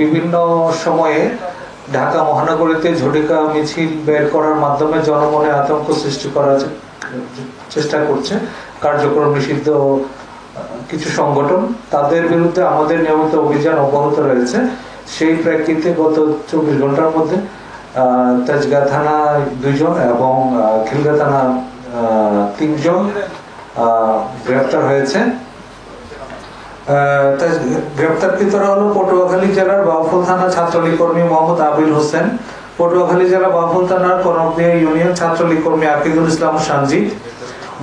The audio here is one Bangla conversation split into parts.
বিভিন্ন সময়ে ঢাকা মহানগরীতে ঝটিকা মিছিল বের করার মাধ্যমে জনমনে আতঙ্ক সৃষ্টি করার চেষ্টা করছে কার্যক্রম নিষিদ্ধ কিছু সংগঠন। তাদের বিরুদ্ধে আমাদের নিয়মিত অভিযান অব্যাহত রয়েছে। সেই প্রেক্ষিতে গত 24 ঘন্টার মধ্যে তেজগাঁ থানা 2 জন এবং খিলগাঁও থানা 3 জন গ্রেফতার হয়েছে। গ্রেফতারকৃতরা হলো পটুয়াখালী জেলার বাউফল থানা ছাত্রলীগ কর্মী মোহাম্মদ আবির হোসেন, পটুয়াখালী জেলা বাউফল থানার কনকদিয়া ইউনিয়ন ছাত্রলীগ কর্মী আকিদুল ইসলাম সানজি,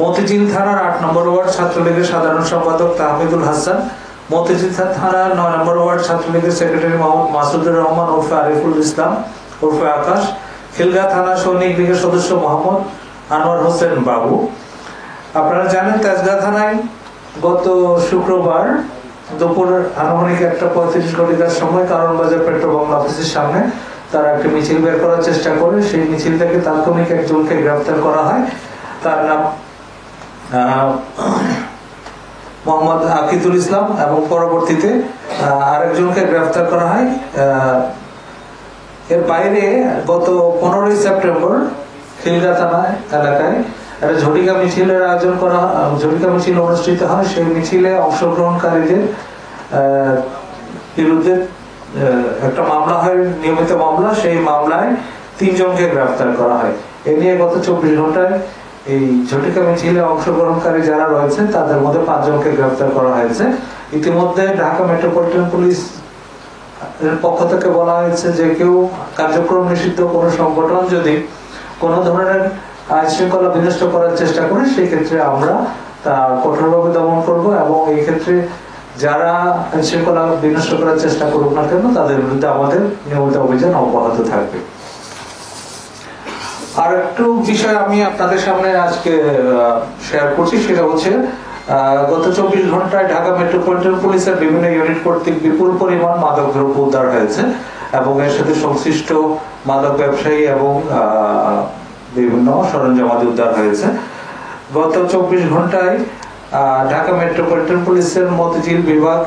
মতিঝিল থানার 8 নম্বর ওয়ার্ড ছাত্রলীগের সাধারণ সম্পাদক তাহমিদুল হাসান, মতিঝিল থানার 9 নম্বর ওয়ার্ড ছাত্রলীগের সেক্রেটারি মোহাম্মদ মাসুদুর রহমান ওরফে আরিফুল ইসলাম ওরফে আকাশ, খিলগাঁও থানা সৈনিক লীগের সদস্য মোহাম্মদ আনোয়ার হোসেন বাবু। আপনারা জানেন তেজগাঁ থানায় গত শুক্রবার দুপুর আনুমানিক 1:35 ঘটিকার সময় কারণ বাজার পেট্রো বাংলা অফিসের সামনে তারা একটি মিছিল বের করার চেষ্টা করে। সেই মিছিল থেকে তাৎক্ষণিক একজনকে গ্রেফতার করা হয়। তার নাম মোহাম্মদ আকিদুল ইসলাম এবং পরবর্তীতে আরেকজনকে গ্রেফতার করা হয়। এর বাইরে গত 15 সেপ্টেম্বর খিলগাঁও থানা এলাকায় একটা ঝটিকা মিছিলের আয়োজন করা, ঝটিকা মিছিল অনুষ্ঠিত হয়। সেই মিছিলে অংশগ্রহণকারীদের বিরুদ্ধে একটা মামলা হয়, নিয়মিত মামলা। সেই মামলায় 3 জনকে গ্রেফতার করা হয়। এ নিয়ে গত 24 ঘন্টায় এই ঝটিকা মিছিলে অংশগ্রহণকারী যারা রয়েছে তাদের মধ্যে 5 জনকে গ্রেফতার করা হয়েছে। ইতিমধ্যে ঢাকা মেট্রোপলিটন পুলিশ পক্ষ থেকে বলা হয়েছে যে কেউ কার্যক্রম নিষিদ্ধ কোনো সংগঠন যদি কোনো ধরনের আইন শৃঙ্খলা বিনষ্ট করার চেষ্টা করে সেই ক্ষেত্রে আমরা তা কঠোরভাবে দমন করব এবং এই ক্ষেত্রে যারা আইন শৃঙ্খলা বিনষ্ট করার চেষ্টা করুক না কেন তাদের বিরুদ্ধে আমাদের নিয়মিত অভিযান অব্যাহত থাকবে। আর একটু বিষয় আমি আপনাদের সামনে আজকে শেয়ার করছি, সেটা হচ্ছে গত 24 ঘন্টায় ঢাকা মেট্রোপলিটন পুলিশের বিভিন্ন ইউনিট কর্তৃক বিপুল পরিমাণ মাদক দ্রব্য উদ্ধার হয়েছে এবং এর সাথে সংশ্লিষ্ট মাদক ব্যবসায়ী এবং বিভিন্ন সরঞ্জামাদি উদ্ধার হয়েছে। গত 24 ঘন্টায় ঢাকা মেট্রোপলিটন পুলিশের মতিঝিল বিভাগ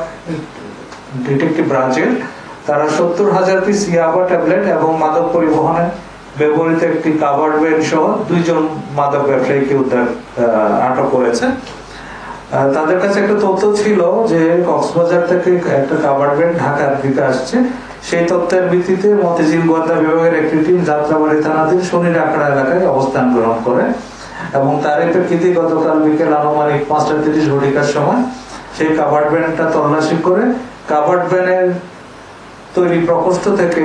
ডিটেকটিভ ব্রাঞ্চের তারা 70,000 পিস ইয়াবা ট্যাবলেট এবং মাদক পরিবহনে ব্যবহৃত একটি কাভার্ড ভ্যান সহ 2 জন মাদক ব্যবসায়ীকে আটক করেছে। তাদের কাছে একটা তথ্য ছিল যে কক্সবাজার থেকে একটা কাভার্ড ভ্যান ঢাকার দিকে আসছে। সেই তথ্যের ভিত্তিতে মতিঝিল গোয়েন্দা বিভাগের একটি টিম যাত্রাবাড়ি থানাধীন শনির আখড়া এলাকায় অবস্থান গ্রহণ করে এবং তারই প্রেক্ষিতে গতকাল বিকেল আনুমানিক 5:30 ঘটিকার সময় সেই কাভার্ড ভ্যানটা তল্লাশি করে কাভার্ড ভ্যানের তৈরি প্রকোষ্ঠ থেকে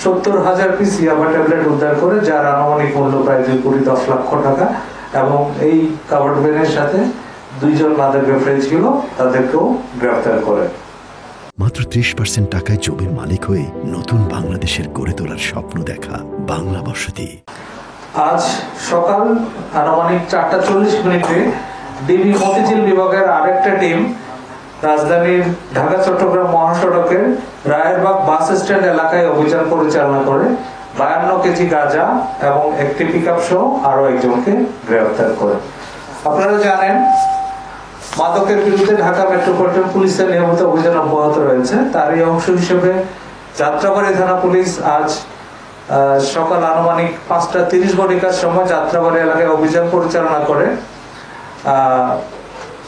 70,000 পিস ইয়াবা ট্যাবলেট উদ্ধার করে, যার আনুমানিক মূল্য প্রায় 2,10 লক্ষ টাকা। এবং এই কাভার্ড ভ্যানের সাথে 2 জন মাদক ব্যবসায়ী ছিল, তাদেরকেও গ্রেফতার করে। মাত্র 30% টাকায় জমির মালিক হয়ে নতুন বাংলাদেশের গড়ে তোলার স্বপ্ন দেখা বাংলা বসতি। আজ সকাল আনুমানিক 4:40 ডিবি মতিঝিল বিভাগের আরেকটা টিম রাজধানীর ঢাকা চট্টগ্রাম মহাসড়কের রায়েরবাগ বাস স্ট্যান্ড এলাকায় অভিযান পরিচালনা করে 52 কেজি গাঁজা এবং একটি পিকআপ সহ আরো একজনকে গ্রেফতার করে। আপনারা জানেন মাদকের বিরুদ্ধে ঢাকা মেট্রোপলিটন পুলিশের নিয়মিত অভিযান অব্যাহত রয়েছে। তারই অংশ হিসেবে যাত্রাবাড়ি থানা পুলিশ আজ সকাল আনুমানিক 5:30 ঘটিকার সময় যাত্রাবাড়ি এলাকায় অভিযান পরিচালনা করে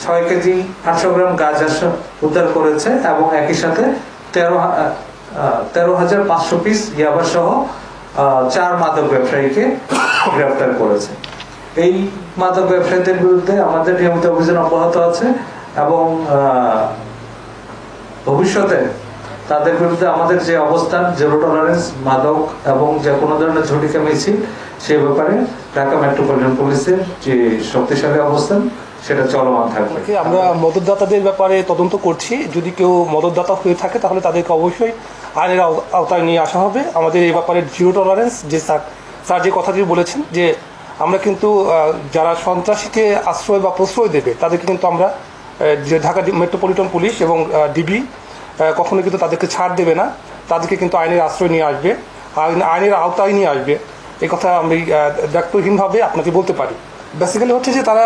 6 কেজি 800 গ্রাম গাঁজা উদ্ধার করেছে এবং একই সাথে 13,500 পিস ইয়াবা সহ 4 মাদক ব্যবসায়ীকে গ্রেফতার করেছে। এই মাদক ব্যবসায়ীদের বিরুদ্ধে আমাদের নিয়মিত অভিযান অব্যাহত আছে এবং ভবিষ্যতে তাদের বিরুদ্ধে আমাদের যে অবস্থান জিরো টলারেন্স মাদক এবং যে কোনো ধরনের ঝটিকা মিছিল সে ব্যাপারে ঢাকা মেট্রোপলিটন পুলিশের যে শক্তিশালী অবস্থান সেটা চলমান থাকবে। আমরা মদতদাতাদের ব্যাপারে তদন্ত করছি, যদি কেউ মদতদাতা হয়ে থাকে তাহলে তাদেরকে অবশ্যই আইনের আওতায় নিয়ে আসা হবে। আমাদের এই ব্যাপারে জিরো টলারেন্স, যে স্যার যে কথাটি বলেছেন যে আমরা কিন্তু যারা সন্ত্রাসীকে আশ্রয় বা প্রশ্রয় দেবে তাদেরকে কিন্তু আমরা যে ঢাকা মেট্রোপলিটন পুলিশ এবং ডিবি কখনো কিন্তু তাদেরকে ছাড় দেবে না, তাদেরকে কিন্তু আইনের আশ্রয় নিয়ে আসবে, আইনের আওতায় নিয়ে আসবে। এই কথা আমি দায়িত্বহীনভাবে আপনাকে বলতে পারি। বেসিক্যালি হচ্ছে যে তারা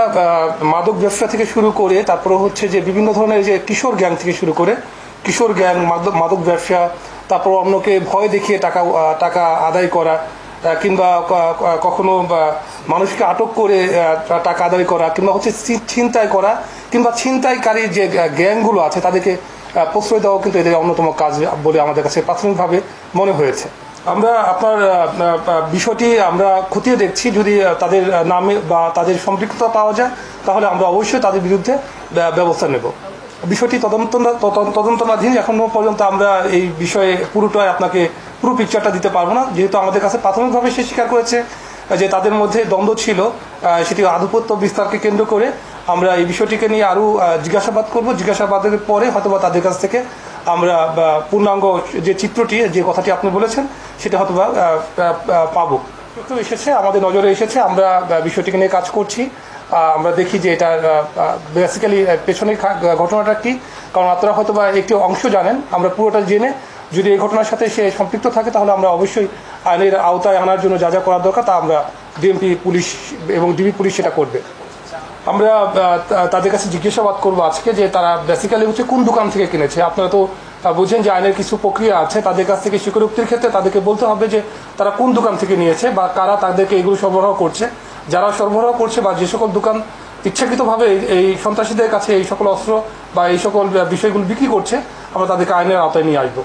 মাদক ব্যবসা থেকে শুরু করে তারপরে হচ্ছে যে বিভিন্ন ধরনের যে কিশোর গ্যাং থেকে শুরু করে কিশোর গ্যাং, মাদক ব্যবসা, তারপর অন্যকে ভয় দেখিয়ে টাকা আদায় করা, কিংবা কখনো মানুষকে আটক করে টাকা আদায় করা, কিংবা হচ্ছে ছিনতাই করা, কিংবা ছিনতাইকারী যে গ্যাংগুলো আছে তাদেরকে প্রশ্রয় দেওয়া কিন্তু এদের অন্যতম কাজ বলে আমাদের কাছে প্রাথমিকভাবে মনে হয়েছে। আমরা আপনার বিষয়টি আমরা খতিয়ে দেখছি, যদি তাদের নামে বা তাদের সম্পৃক্ততা পাওয়া যায় তাহলে আমরা অবশ্যই তাদের বিরুদ্ধে ব্যবস্থা নেব। বিষয়টি তদন্তনাধীন, এখনো পর্যন্ত আমরা এই বিষয়ে পুরোটাই আপনাকে পুরো পিকচারটা দিতে পারবো না, যেহেতু আমাদের কাছে প্রাথমিকভাবে সে স্বীকার করেছে যে তাদের মধ্যে দ্বন্দ্ব ছিল, সেটি আধিপত্য বিস্তারকে কেন্দ্র করে। আমরা এই বিষয়টিকে নিয়ে আরও জিজ্ঞাসাবাদ করব, জিজ্ঞাসাবাদের পরে হয়তোবা তাদের কাছ থেকে আমরা পূর্ণাঙ্গ যে চিত্রটি, যে কথাটি আপনি বলেছেন সেটা হয়তোবা পাবো। এসেছে, আমাদের নজরে এসেছে, আমরা বিষয়টিকে নিয়ে কাজ করছি। আমরা দেখি যে এটা বেসিক্যালি পেছনের ঘটনাটা কি, কারণ আপনারা হয়তোবা একটি অংশ জানেন, আমরা পুরোটা জেনে যদি এই ঘটনার সাথে সে সম্পৃক্ত থাকে তাহলে আমরা অবশ্যই আইনের আওতায় আনার জন্য যা যা করার দরকার তা আমরা ডিএমপি পুলিশ এবং ডিবি পুলিশ সেটা করবে। আমরা তাদের কাছে জিজ্ঞাসাবাদ করবো আজকে যে তারা বেসিক্যালি হচ্ছে কোন দোকান থেকে কিনেছে। আপনারা তো বুঝেন যে আইনের কিছু প্রক্রিয়া আছে, তাদের কাছ থেকে স্বীকারোক্তির ক্ষেত্রে তাদেরকে বলতে হবে যে তারা কোন দোকান থেকে নিয়েছে বা কারা তাদেরকে এগুলো সরবরাহ করছে। যারা সরবরাহ করছে বা যে সকল দোকান ইচ্ছাকৃতভাবে এই সন্ত্রাসীদের কাছে এই সকল অস্ত্র বা এই সকল বিষয়গুলো বিক্রি করছে, আমরা তাদেরকে আইনের আওতায় নিয়ে আসবো।